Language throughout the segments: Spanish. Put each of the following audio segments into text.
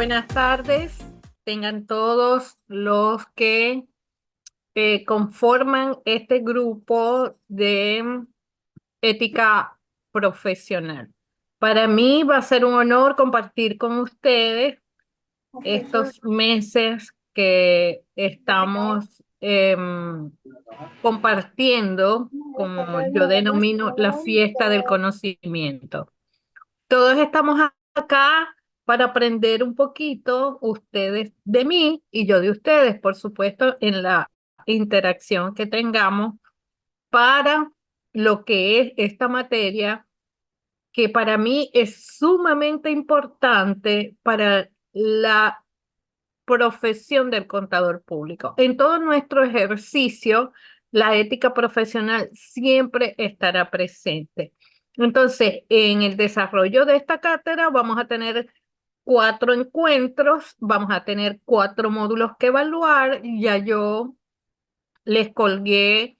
Buenas tardes, tengan todos los que conforman este grupo de ética profesional. Para mí va a ser un honor compartir con ustedes estos meses que estamos compartiendo, como yo denomino, la fiesta del conocimiento. Todos estamos acá para aprender un poquito, ustedes de mí y yo de ustedes, por supuesto, en la interacción que tengamos para lo que es esta materia, que para mí es sumamente importante para la profesión del contador público. En todo nuestro ejercicio, la ética profesional siempre estará presente. Entonces, en el desarrollo de esta cátedra vamos a tener 4 encuentros, vamos a tener 4 módulos que evaluar. Ya yo les colgué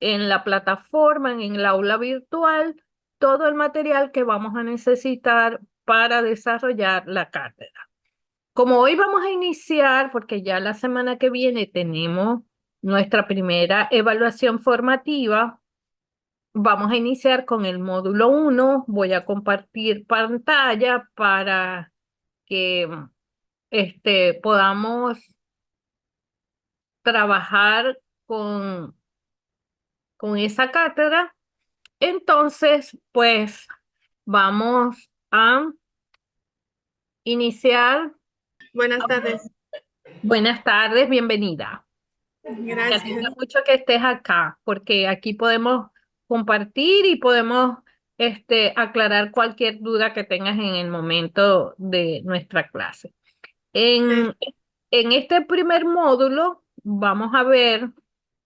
en la plataforma, en el aula virtual, todo el material que vamos a necesitar para desarrollar la cátedra. Como hoy vamos a iniciar, porque ya la semana que viene tenemos nuestra primera evaluación formativa, vamos a iniciar con el módulo 1. Voy a compartir pantalla para que podamos trabajar con esa cátedra. Entonces, pues vamos a iniciar. Buenas tardes. Buenas tardes, bienvenida. Me alegra Gracias. mucho que estés acá, porque aquí podemos compartir y podemos aclarar cualquier duda que tengas en el momento de nuestra clase. Eh, En este primer módulo vamos a ver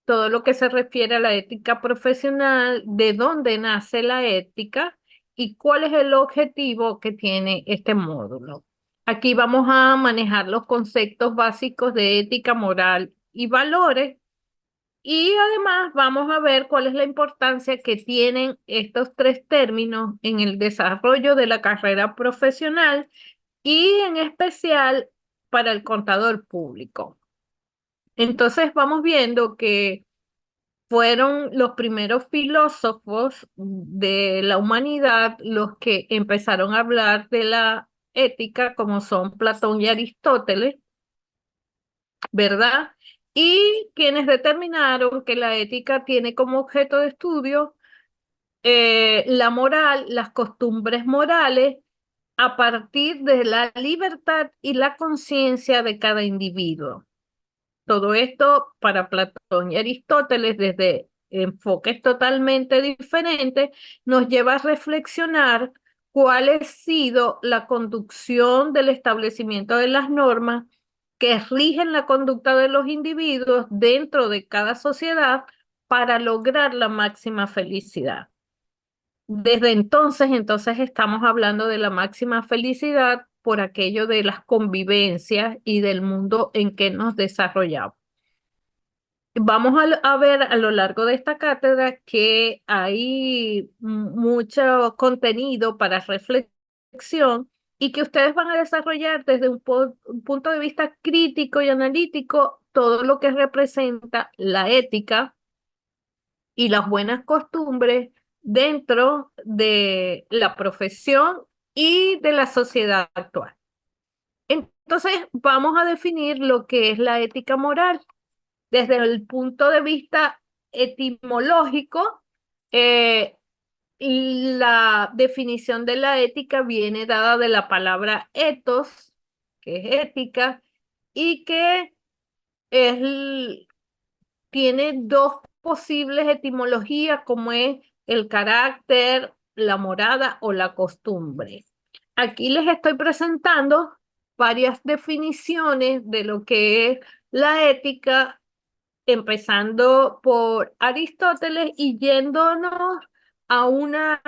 todo lo que se refiere a la ética profesional, de dónde nace la ética y cuál es el objetivo que tiene este módulo. Aquí vamos a manejar los conceptos básicos de ética, moral y valores, y además vamos a ver cuál es la importancia que tienen estos 3 términos en el desarrollo de la carrera profesional y en especial para el contador público. Entonces vamos viendo que fueron los primeros filósofos de la humanidad los que empezaron a hablar de la ética, como son Platón y Aristóteles, ¿verdad? Y quienes determinaron que la ética tiene como objeto de estudio la moral, las costumbres morales, a partir de la libertad y la conciencia de cada individuo. Todo esto para Platón y Aristóteles, desde enfoques totalmente diferentes, nos lleva a reflexionar cuál ha sido la conducción del establecimiento de las normas que rigen la conducta de los individuos dentro de cada sociedad para lograr la máxima felicidad. Desde entonces estamos hablando de la máxima felicidad por aquello de las convivencias y del mundo en que nos desarrollamos. Vamos a ver a lo largo de esta cátedra que hay mucho contenido para reflexión y que ustedes van a desarrollar desde un punto de vista crítico y analítico todo lo que representa la ética y las buenas costumbres dentro de la profesión y de la sociedad actual. Entonces, vamos a definir lo que es la ética moral. Desde el punto de vista etimológico, eh, la definición de la ética viene dada de la palabra ethos, que es ética, y que es, tiene 2 posibles etimologías, como es el carácter, la morada o la costumbre. Aquí les estoy presentando varias definiciones de lo que es la ética, empezando por Aristóteles y yéndonos a unas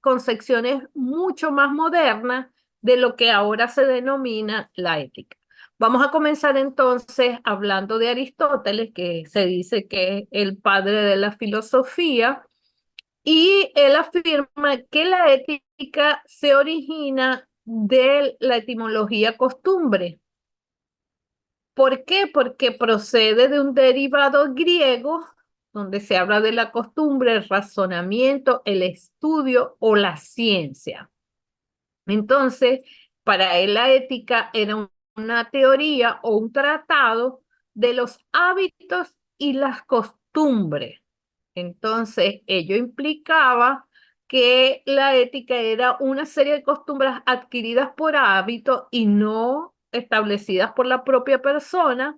concepciones mucho más modernas de lo que ahora se denomina la ética. Vamos a comenzar entonces hablando de Aristóteles, que se dice que es el padre de la filosofía, y él afirma que la ética se origina de la etimología costumbre. ¿Por qué? Porque procede de un derivado griego donde se habla de la costumbre, el razonamiento, el estudio o la ciencia. Entonces, para él la ética era una teoría o un tratado de los hábitos y las costumbres. Entonces, ello implicaba que la ética era una serie de costumbres adquiridas por hábito y no establecidas por la propia persona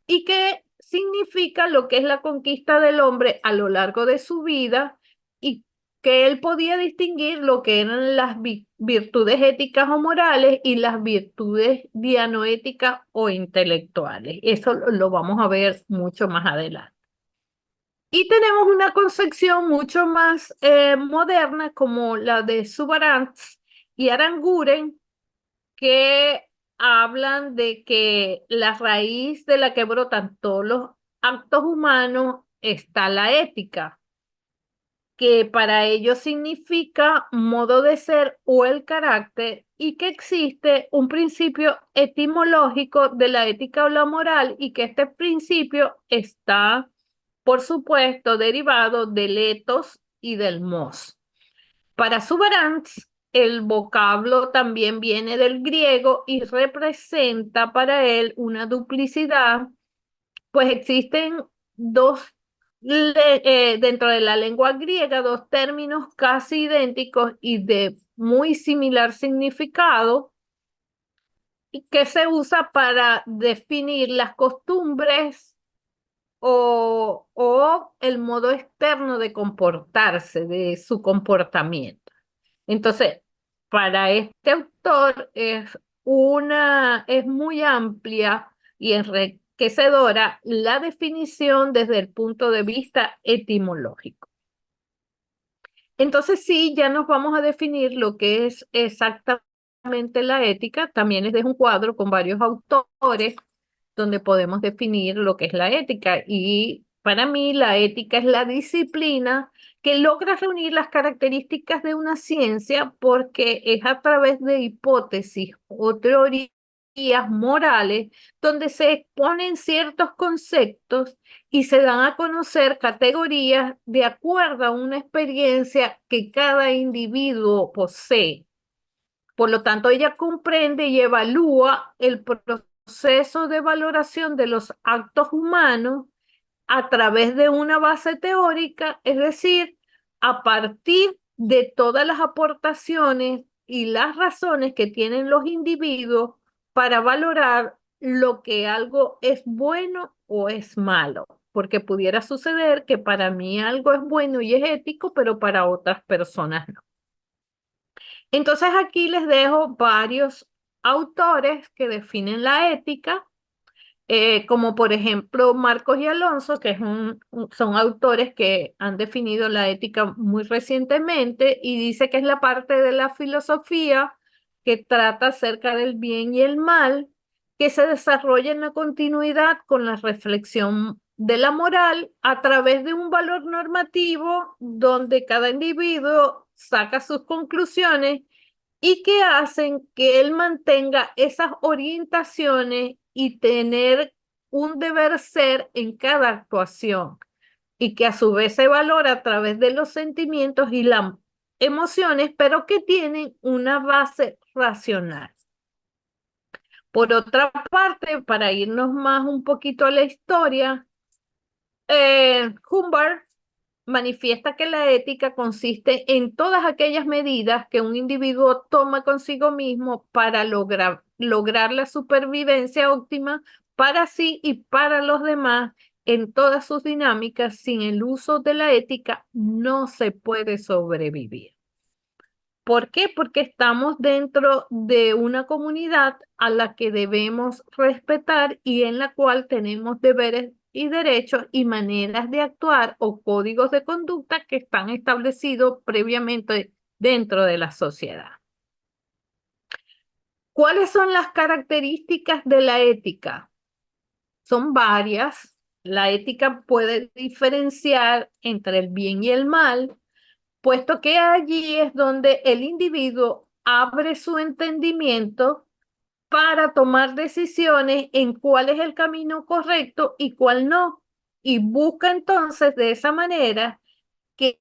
y que significa lo que es la conquista del hombre a lo largo de su vida y que él podía distinguir lo que eran las virtudes éticas o morales y las virtudes dianoéticas o intelectuales. Eso lo vamos a ver mucho más adelante. Y tenemos una concepción mucho más moderna como la de Subarantz y Aranguren, que hablan de que la raíz de la que brotan todos los actos humanos está la ética, que para ellos significa modo de ser o el carácter y que existe un principio etimológico de la ética o la moral y que este principio está, por supuesto, derivado del ethos y del mos. Para Subarantz, el vocablo también viene del griego y representa para él una duplicidad, pues existen dentro de la lengua griega dos términos casi idénticos y de muy similar significado y que se usa para definir las costumbres o el modo externo de comportarse, de su comportamiento. Entonces, para este autor es muy amplia y enriquecedora la definición desde el punto de vista etimológico. Entonces, sí, ya nos vamos a definir lo que es exactamente la ética. También es de un cuadro con varios autores donde podemos definir lo que es la ética. Y para mí la ética es la disciplina que logra reunir las características de una ciencia porque es a través de hipótesis o teorías morales donde se exponen ciertos conceptos y se dan a conocer categorías de acuerdo a una experiencia que cada individuo posee. Por lo tanto, ella comprende y evalúa el proceso de valoración de los actos humanos a través de una base teórica, es decir, a partir de todas las aportaciones y las razones que tienen los individuos para valorar lo que algo es bueno o es malo, porque pudiera suceder que para mí algo es bueno y es ético, pero para otras personas no. Entonces aquí les dejo varios autores que definen la ética, como por ejemplo Marcos y Alonso, que son autores que han definido la ética muy recientemente y dice que es la parte de la filosofía que trata acerca del bien y el mal, que se desarrolla en la continuidad con la reflexión de la moral a través de un valor normativo donde cada individuo saca sus conclusiones y que hacen que él mantenga esas orientaciones y tener un deber ser en cada actuación y que a su vez se valora a través de los sentimientos y las emociones, pero que tienen una base racional. Por otra parte, para irnos más un poquito a la historia, Humbert manifiesta que la ética consiste en todas aquellas medidas que un individuo toma consigo mismo para lograr la supervivencia óptima para sí y para los demás en todas sus dinámicas. Sin el uso de la ética no se puede sobrevivir. ¿Por qué? Porque estamos dentro de una comunidad a la que debemos respetar y en la cual tenemos deberes y derechos y maneras de actuar o códigos de conducta que están establecidos previamente dentro de la sociedad. ¿Cuáles son las características de la ética? Son varias. La ética puede diferenciar entre el bien y el mal, puesto que allí es donde el individuo abre su entendimiento para tomar decisiones en cuál es el camino correcto y cuál no. Y busca entonces de esa manera que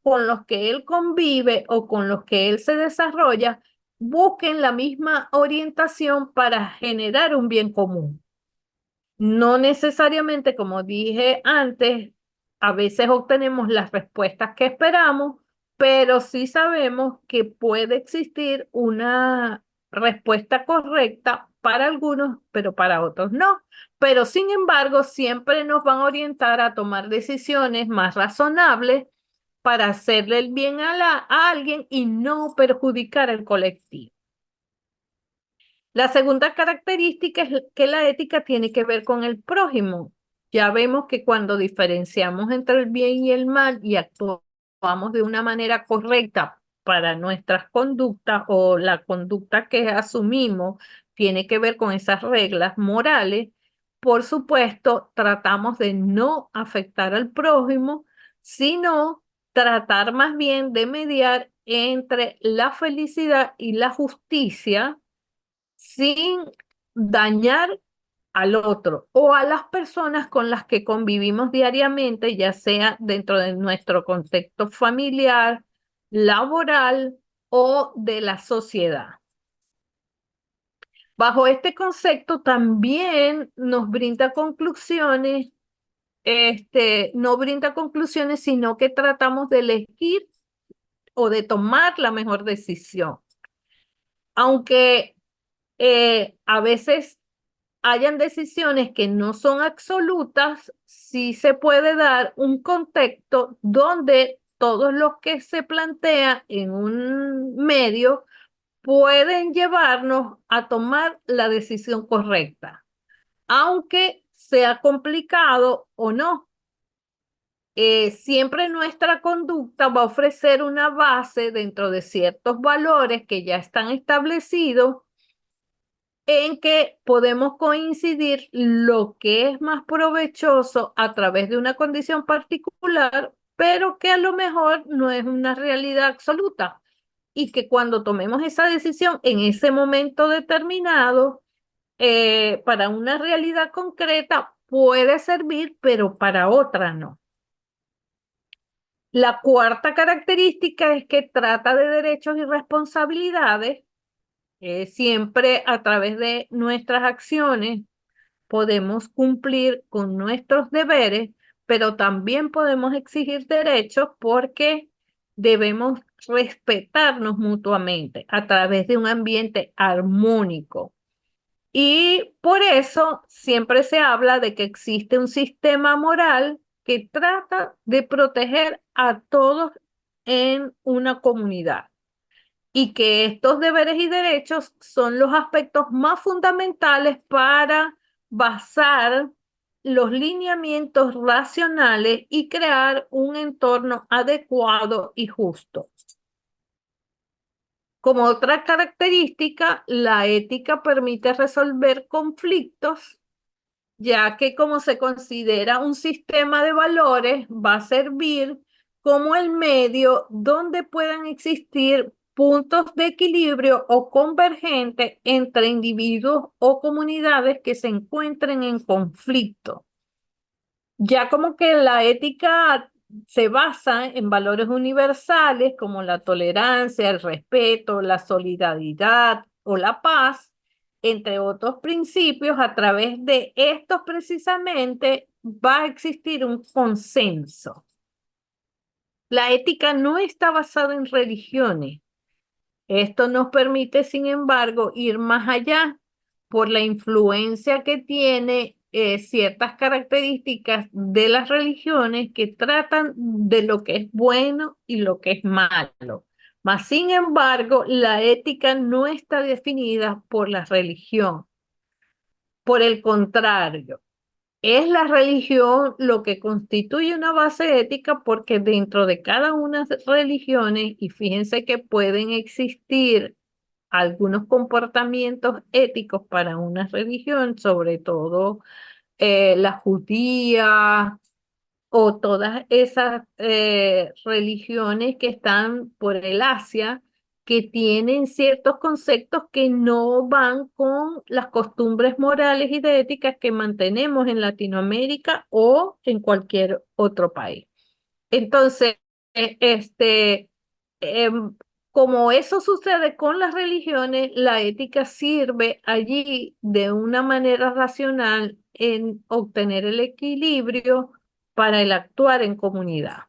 con los que él convive o con los que él se desarrolla busquen la misma orientación para generar un bien común. No necesariamente, como dije antes, a veces obtenemos las respuestas que esperamos, pero sí sabemos que puede existir una respuesta correcta para algunos, pero para otros no. Pero sin embargo, siempre nos van a orientar a tomar decisiones más razonables para hacerle el bien a alguien y no perjudicar al colectivo. La segunda característica es que la ética tiene que ver con el prójimo. Ya vemos que cuando diferenciamos entre el bien y el mal y actuamos de una manera correcta para nuestras conductas o la conducta que asumimos tiene que ver con esas reglas morales, por supuesto, tratamos de no afectar al prójimo, sino tratar más bien de mediar entre la felicidad y la justicia sin dañar al otro o a las personas con las que convivimos diariamente, ya sea dentro de nuestro contexto familiar, laboral o de la sociedad. Bajo este concepto también nos brinda conclusiones, no brinda conclusiones, sino que tratamos de elegir o de tomar la mejor decisión. Aunque a veces hayan decisiones que no son absolutas, sí se puede dar un contexto donde todos los que se plantea en un medio pueden llevarnos a tomar la decisión correcta, aunque sea complicado o no. Siempre nuestra conducta va a ofrecer una base dentro de ciertos valores que ya están establecidos en que podemos coincidir lo que es más provechoso a través de una condición particular, pero que a lo mejor no es una realidad absoluta. Y que cuando tomemos esa decisión en ese momento determinado, para una realidad concreta puede servir, pero para otra no. La cuarta característica es que trata de derechos y responsabilidades. Siempre a través de nuestras acciones podemos cumplir con nuestros deberes, pero también podemos exigir derechos porque debemos respetarnos mutuamente a través de un ambiente armónico. Y por eso siempre se habla de que existe un sistema moral que trata de proteger a todos en una comunidad y que estos deberes y derechos son los aspectos más fundamentales para basar los lineamientos racionales y crear un entorno adecuado y justo. Como otra característica, la ética permite resolver conflictos, ya que como se considera un sistema de valores, va a servir como el medio donde puedan existir puntos de equilibrio o convergente entre individuos o comunidades que se encuentren en conflicto. Ya como que la ética se basa en valores universales como la tolerancia, el respeto, la solidaridad o la paz, entre otros principios, a través de estos precisamente va a existir un consenso. La ética no está basada en religiones. Esto nos permite, sin embargo, ir más allá por la influencia que tiene ciertas características de las religiones que tratan de lo que es bueno y lo que es malo. Mas, sin embargo, la ética no está definida por la religión. Por el contrario, es la religión lo que constituye una base ética porque dentro de cada una de las religiones, y fíjense que pueden existir algunos comportamientos éticos para una religión, sobre todo la judía o todas esas religiones que están por el Asia, que tienen ciertos conceptos que no van con las costumbres morales y de ética que mantenemos en Latinoamérica o en cualquier otro país. Entonces, este, em, como eso sucede con las religiones, la ética sirve allí de una manera racional en obtener el equilibrio para el actuar en comunidad.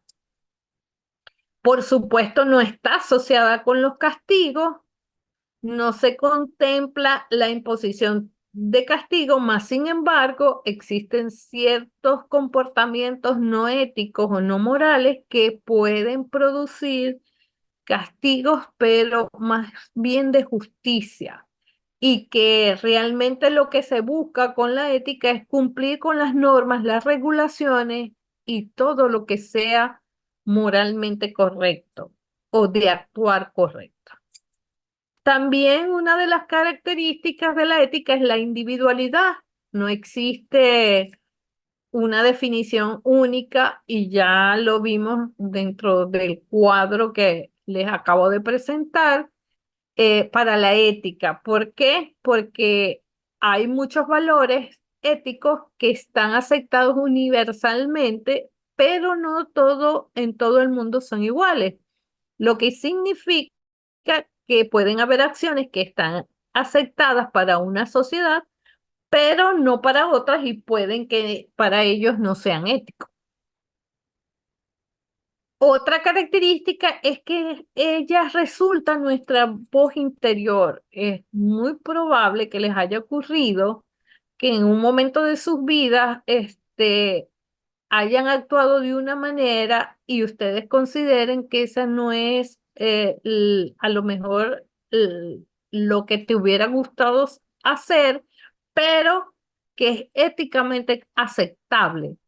Por supuesto, no está asociada con los castigos, no se contempla la imposición de castigo, mas sin embargo existen ciertos comportamientos no éticos o no morales que pueden producir castigos, pero más bien de justicia. Y que realmente lo que se busca con la ética es cumplir con las normas, las regulaciones y todo lo que sea moralmente correcto o de actuar correcto. También una de las características de la ética es la individualidad. No existe una definición única y ya lo vimos dentro del cuadro que les acabo de presentar para la ética. ¿Por qué? Porque hay muchos valores éticos que están aceptados universalmente, pero no todo en todo el mundo son iguales, lo que significa que pueden haber acciones que están aceptadas para una sociedad, pero no para otras y pueden que para ellos no sean éticos. Otra característica es que ella resulta nuestra voz interior. Es muy probable que les haya ocurrido que en un momento de sus vidas, hayan actuado de una manera y ustedes consideren que esa no es a lo mejor lo que te hubiera gustado hacer, pero que es éticamente aceptable.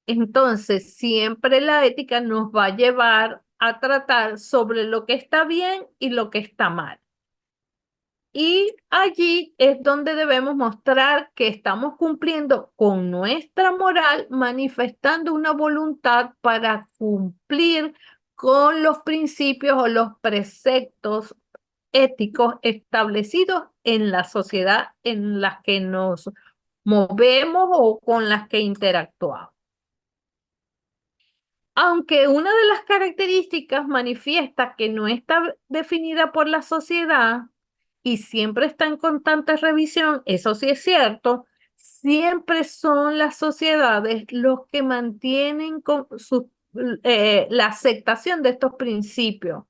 Entonces, siempre la ética nos va a llevar a tratar sobre lo que está bien y lo que está mal. Y allí es donde debemos mostrar que estamos cumpliendo con nuestra moral, manifestando una voluntad para cumplir con los principios o los preceptos éticos establecidos en la sociedad en la que nos movemos o con las que interactuamos. Aunque una de las características manifiesta que no está definida por la sociedad y siempre está en constante revisión, eso sí es cierto, siempre son las sociedades los que mantienen la aceptación de estos principios.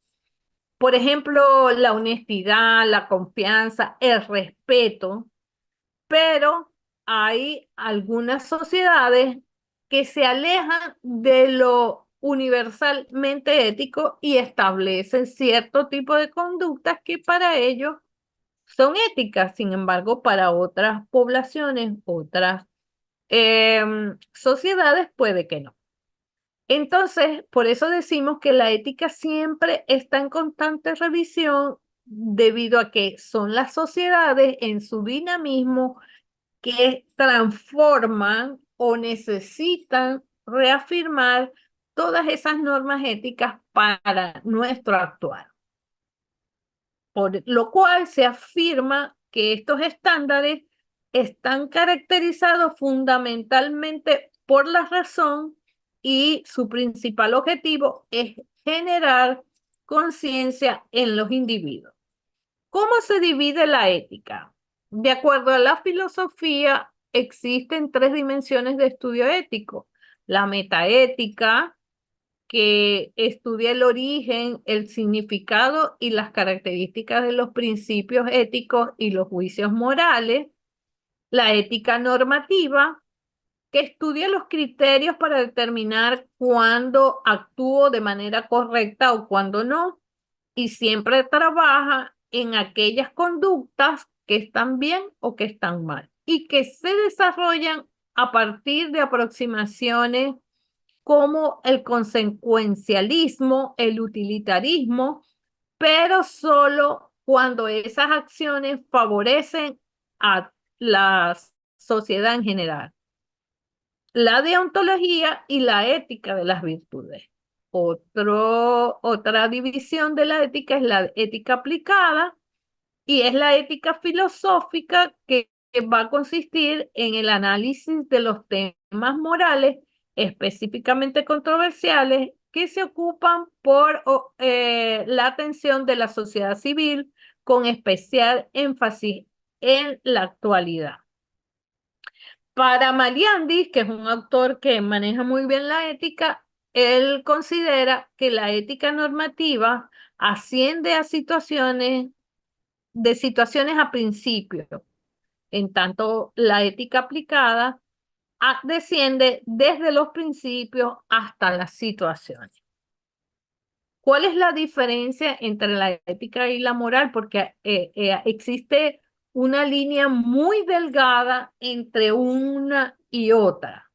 Por ejemplo, la honestidad, la confianza, el respeto, pero hay algunas sociedades que se alejan de lo universalmente ético y establecen cierto tipo de conductas que para ellos son éticas, sin embargo, para otras poblaciones, otras sociedades puede que no. Entonces, por eso decimos que la ética siempre está en constante revisión debido a que son las sociedades en su dinamismo que transforman o necesitan reafirmar todas esas normas éticas para nuestro actuar. Por lo cual se afirma que estos estándares están caracterizados fundamentalmente por la razón y su principal objetivo es generar conciencia en los individuos. ¿Cómo se divide la ética? De acuerdo a la filosofía, existen tres dimensiones de estudio ético. La metaética, que estudia el origen, el significado y las características de los principios éticos y los juicios morales. La ética normativa, que estudia los criterios para determinar cuándo actúo de manera correcta o cuándo no y siempre trabaja en aquellas conductas que están bien o que están mal y que se desarrollan a partir de aproximaciones como el consecuencialismo, el utilitarismo, pero solo cuando esas acciones favorecen a la sociedad en general. La deontología y la ética de las virtudes. Otra división de la ética es la ética aplicada y es la ética filosófica que va a consistir en el análisis de los temas morales específicamente controversiales que se ocupan por la atención de la sociedad civil con especial énfasis en la actualidad. Para Mariandis, que es un autor que maneja muy bien la ética, él considera que la ética normativa asciende a situaciones a principios, en tanto la ética aplicada desciende desde los principios hasta las situaciones. ¿Cuál es la diferencia entre la ética y la moral? Porque existe una línea muy delgada entre una y otra.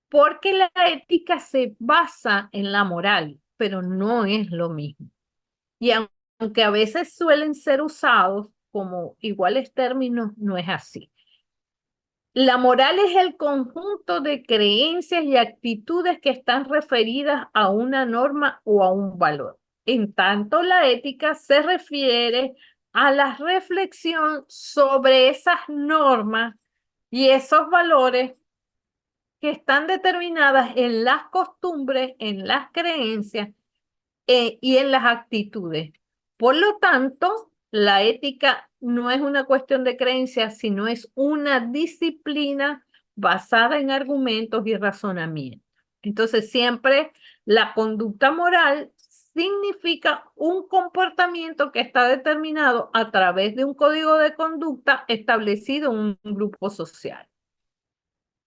Porque la ética se basa en la moral, pero no es lo mismo. Y aunque a veces suelen ser usados como iguales términos, no es así. La moral es el conjunto de creencias y actitudes que están referidas a una norma o a un valor. En tanto, la ética se refiere a la reflexión sobre esas normas y esos valores que están determinadas en las costumbres, en las creencias y en las actitudes. Por lo tanto, la ética no es una cuestión de creencias, sino es una disciplina basada en argumentos y razonamientos. Entonces, siempre la conducta moral significa un comportamiento que está determinado a través de un código de conducta establecido en un grupo social.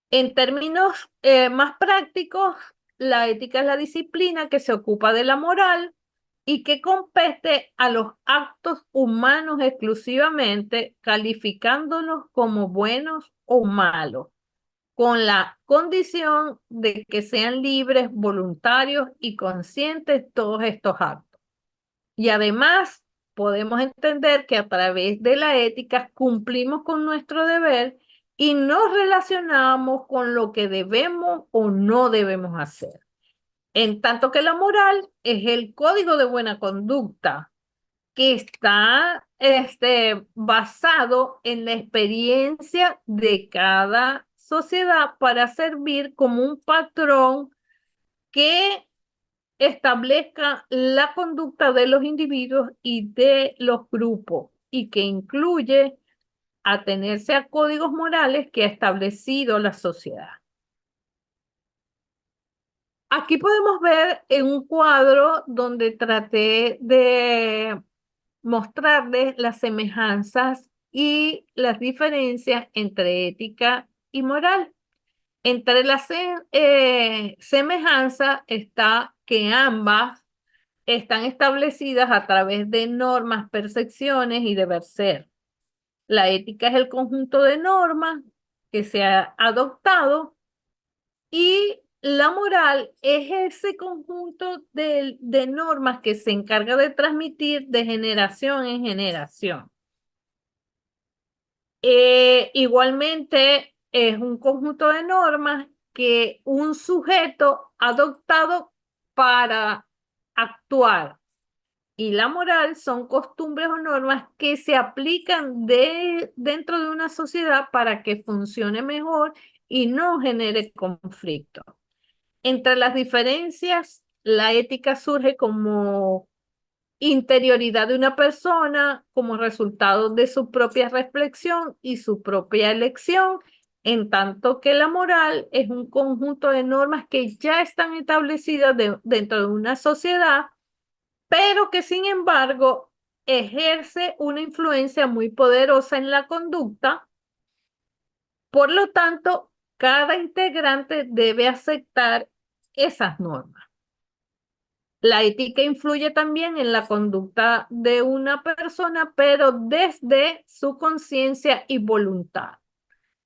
En términos más prácticos, la ética es la disciplina que se ocupa de la moral y que compete a los actos humanos exclusivamente, calificándolos como buenos o malos, con la condición de que sean libres, voluntarios y conscientes todos estos actos. Y además, podemos entender que a través de la ética cumplimos con nuestro deber y nos relacionamos con lo que debemos o no debemos hacer. En tanto que la moral es el código de buena conducta que está basado en la experiencia de cada sociedad para servir como un patrón que establezca la conducta de los individuos y de los grupos y que incluye atenerse a códigos morales que ha establecido la sociedad. Aquí podemos ver en un cuadro donde traté de mostrarles las semejanzas y las diferencias entre ética y moral. Entre las semejanzas está que ambas están establecidas a través de normas, percepciones y deber ser. La ética es el conjunto de normas que se ha adoptado y la moral es ese conjunto de normas que se encarga de transmitir de generación en generación. Igualmente es un conjunto de normas que un sujeto ha adoptado para actuar. Y la moral son costumbres o normas que se aplican dentro de una sociedad para que funcione mejor y no genere conflicto. Entre las diferencias, la ética surge como interioridad de una persona, como resultado de su propia reflexión y su propia elección, en tanto que la moral es un conjunto de normas que ya están establecidas dentro de una sociedad pero que sin embargo ejerce una influencia muy poderosa en la conducta. Por lo tanto, cada integrante debe aceptar esas normas. La ética influye también en la conducta de una persona, pero desde su conciencia y voluntad.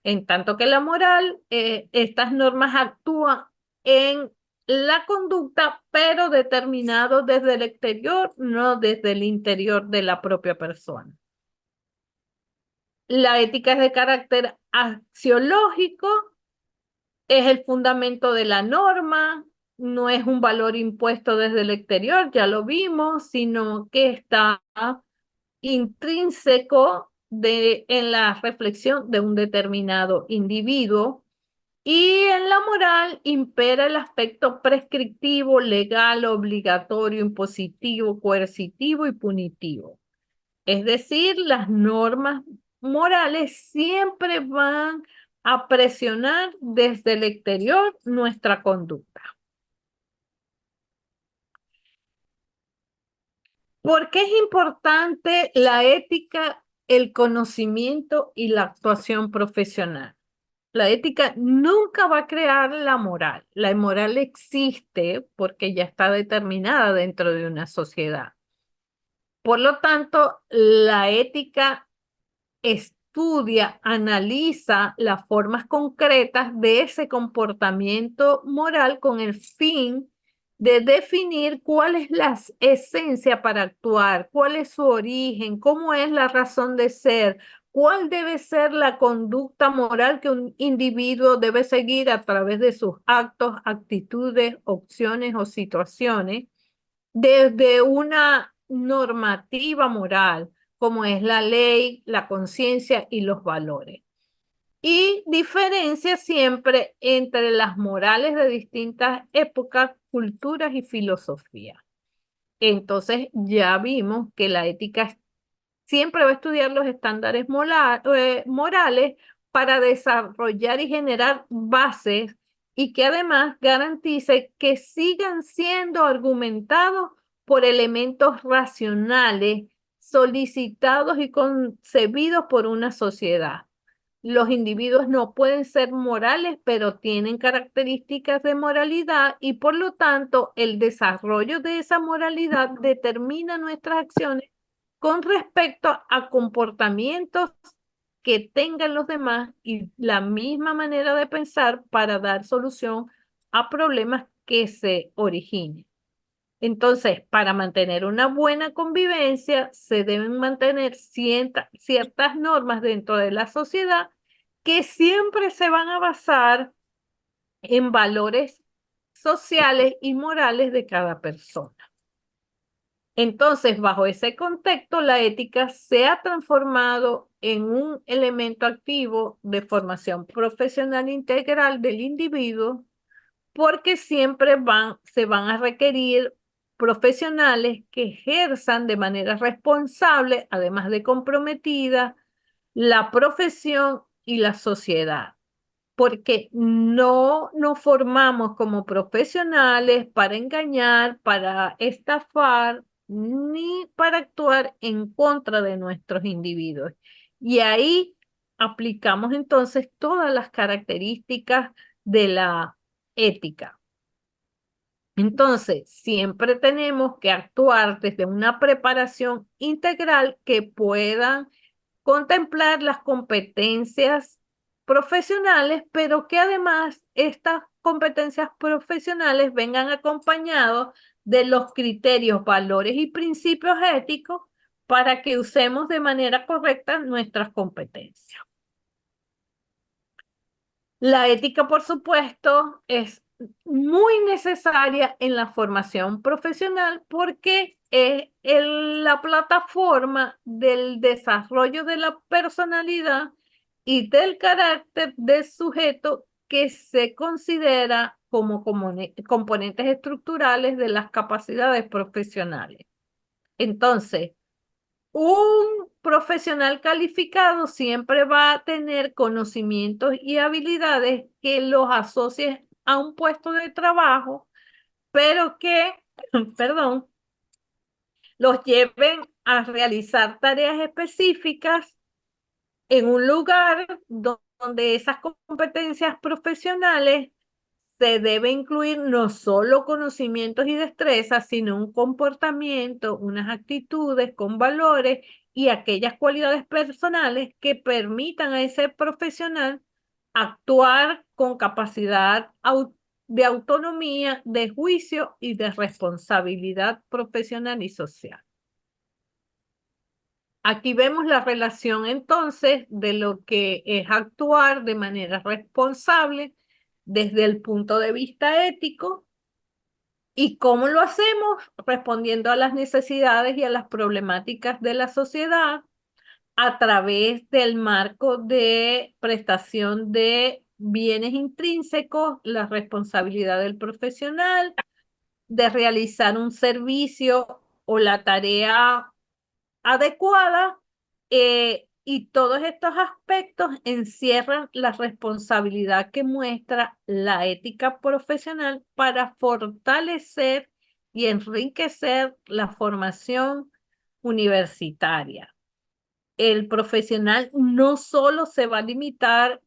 En tanto que la moral, estas normas actúan en la conducta, pero determinado desde el exterior, no desde el interior de la propia persona. La ética es de carácter axiológico, es el fundamento de la norma, no es un valor impuesto desde el exterior, ya lo vimos, sino que está intrínseco en la reflexión de un determinado individuo. Y en la moral impera el aspecto prescriptivo, legal, obligatorio, impositivo, coercitivo y punitivo. Es decir, las normas morales siempre van a presionar desde el exterior nuestra conducta. ¿Por qué es importante la ética, el conocimiento y la actuación profesional? La ética nunca va a crear la moral. La moral existe porque ya está determinada dentro de una sociedad. Por lo tanto, la ética estudia, analiza las formas concretas de ese comportamiento moral con el fin de definir cuál es la esencia para actuar, cuál es su origen, cómo es la razón de ser, cuál debe ser la conducta moral que un individuo debe seguir a través de sus actos, actitudes, opciones o situaciones desde una normativa moral, como es la ley, la conciencia y los valores. Y diferencia siempre entre las morales de distintas épocas, culturas y filosofías. Entonces ya vimos que la ética siempre va a estudiar los estándares morales para desarrollar y generar bases y que además garantice que sigan siendo argumentados por elementos racionales, solicitados y concebidos por una sociedad. Los individuos no pueden ser morales, pero tienen características de moralidad y por lo tanto el desarrollo de esa moralidad determina nuestras acciones con respecto a comportamientos que tengan los demás y la misma manera de pensar para dar solución a problemas que se originen. Entonces, para mantener una buena convivencia, se deben mantener ciertas normas dentro de la sociedad que siempre se van a basar en valores sociales y morales de cada persona. Entonces, bajo ese contexto, la ética se ha transformado en un elemento activo de formación profesional integral del individuo porque siempre se van a requerir profesionales que ejerzan de manera responsable, además de comprometida, la profesión y la sociedad porque no nos formamos como profesionales para engañar, para estafar, ni para actuar en contra de nuestros individuos. Y ahí aplicamos entonces todas las características de la ética. Entonces, siempre tenemos que actuar desde una preparación integral que pueda contemplar las competencias profesionales, pero que además estas competencias profesionales vengan acompañados de los criterios, valores y principios éticos para que usemos de manera correcta nuestras competencias. La ética, por supuesto, es muy necesaria en la formación profesional porque es la plataforma del desarrollo de la personalidad y del carácter del sujeto que se considera como componentes estructurales de las capacidades profesionales. Entonces, un profesional calificado siempre va a tener conocimientos y habilidades que los asocien a un puesto de trabajo, pero que, perdón, los lleven a realizar tareas específicas en un lugar donde esas competencias profesionales se debe incluir no solo conocimientos y destrezas, sino un comportamiento, unas actitudes con valores y aquellas cualidades personales que permitan a ese profesional actuar con capacidad de autonomía, de juicio y de responsabilidad profesional y social. Aquí vemos la relación entonces de lo que es actuar de manera responsable desde el punto de vista ético ¿Y cómo lo hacemos? Respondiendo a las necesidades y a las problemáticas de la sociedad a través del marco de prestación de bienes intrínsecos, la responsabilidad del profesional, de realizar un servicio o la tarea adecuada, y todos estos aspectos encierran la responsabilidad que muestra la ética profesional para fortalecer y enriquecer la formación universitaria. El profesional no solo se va a limitar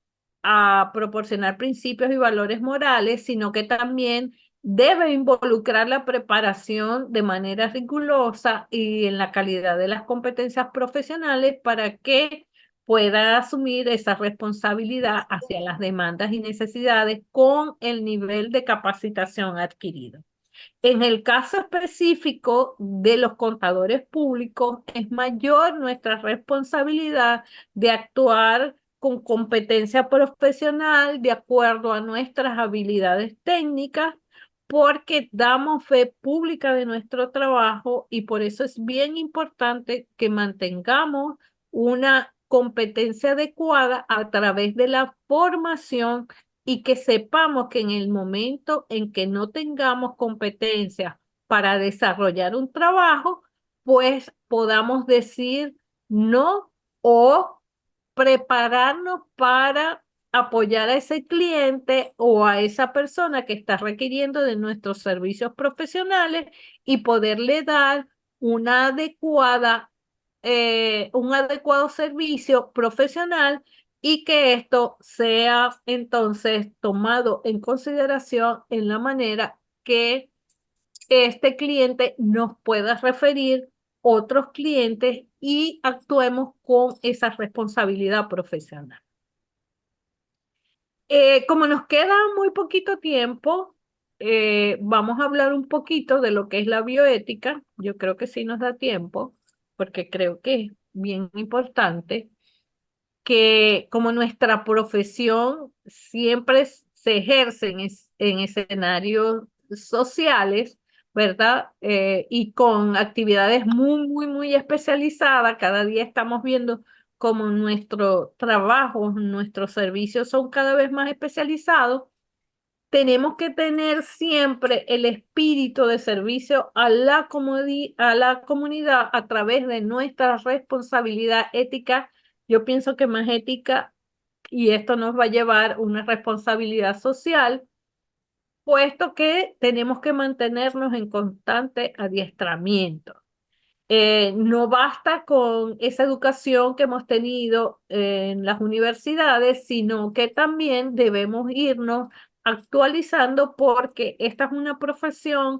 a proporcionar principios y valores morales, sino que también debe involucrar la preparación de manera rigurosa y en la calidad de las competencias profesionales para que pueda asumir esa responsabilidad hacia las demandas y necesidades con el nivel de capacitación adquirido. En el caso específico de los contadores públicos, es mayor nuestra responsabilidad de actuar con competencia profesional de acuerdo a nuestras habilidades técnicas, porque damos fe pública de nuestro trabajo y por eso es bien importante que mantengamos una competencia adecuada a través de la formación y que sepamos que en el momento en que no tengamos competencias para desarrollar un trabajo, pues podamos decir no o prepararnos para apoyar a ese cliente o a esa persona que está requiriendo de nuestros servicios profesionales y poderle dar una adecuada, un adecuado servicio profesional y que esto sea entonces tomado en consideración en la manera que este cliente nos pueda referir otros clientes y actuemos con esa responsabilidad profesional. Como nos queda muy poquito tiempo, vamos a hablar un poquito de lo que es la bioética. Yo creo que sí nos da tiempo, porque creo que es bien importante que como nuestra profesión siempre se ejerce en escenarios sociales, ¿verdad? Y con actividades muy, muy, muy especializadas, cada día estamos viendo como nuestro trabajo, nuestros servicios son cada vez más especializados. Tenemos que tener siempre el espíritu de servicio a a la comunidad a través de nuestra responsabilidad ética. Yo pienso que más ética, y esto nos va a llevar una responsabilidad social, puesto que tenemos que mantenernos en constante adiestramiento. No basta con esa educación que hemos tenido en las universidades, sino que también debemos irnos actualizando porque esta es una profesión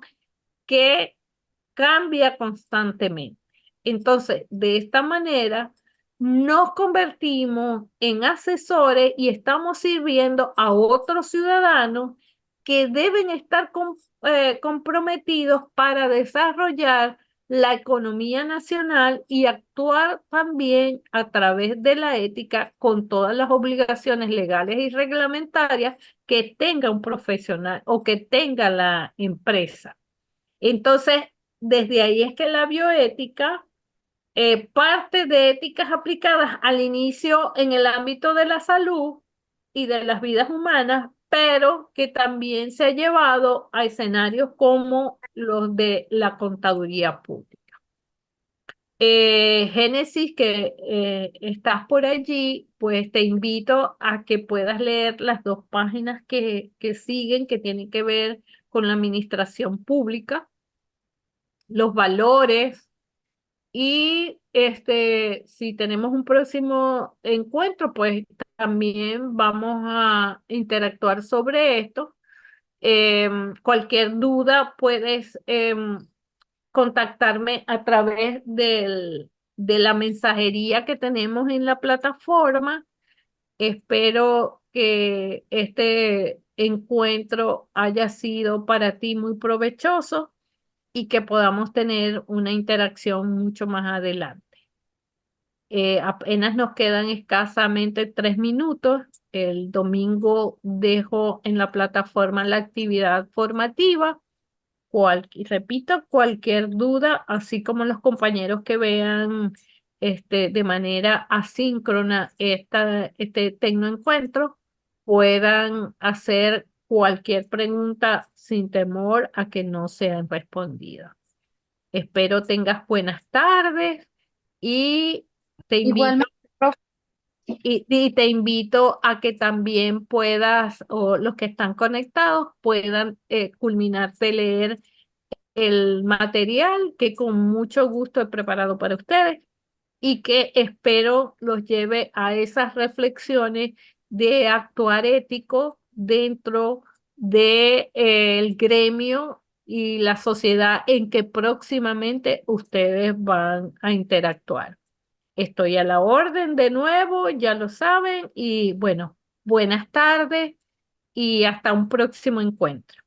que cambia constantemente. Entonces, de esta manera, nos convertimos en asesores y estamos sirviendo a otros ciudadanos que deben estar comprometidos para desarrollar la economía nacional y actuar también a través de la ética con todas las obligaciones legales y reglamentarias que tenga un profesional o que tenga la empresa. Entonces, desde ahí es que la bioética parte de éticas aplicadas al inicio en el ámbito de la salud y de las vidas humanas, pero que también se ha llevado a escenarios como los de la contaduría pública. Génesis, que estás por allí, pues te invito a que puedas leer las dos páginas que siguen, que tienen que ver con la administración pública, los valores. Y si tenemos un próximo encuentro, pues también vamos a interactuar sobre esto. Cualquier duda puedes contactarme a través de la mensajería que tenemos en la plataforma. Espero que este encuentro haya sido para ti muy provechoso y que podamos tener una interacción mucho más adelante. Apenas nos quedan escasamente 3 minutos. El domingo dejo en la plataforma la actividad formativa y repito, cualquier duda, así como los compañeros que vean de manera asíncrona este tecnoencuentro, puedan hacer cualquier pregunta sin temor a que no sean respondidas. Espero tengas buenas tardes y te invito Igualmente, profe. y te invito a que también puedas, o los que están conectados, puedan culminar de leer el material que con mucho gusto he preparado para ustedes y que espero los lleve a esas reflexiones de actuar ético dentro del gremio y la sociedad en que próximamente ustedes van a interactuar. Estoy a la orden de nuevo, ya lo saben, y bueno, buenas tardes y hasta un próximo encuentro.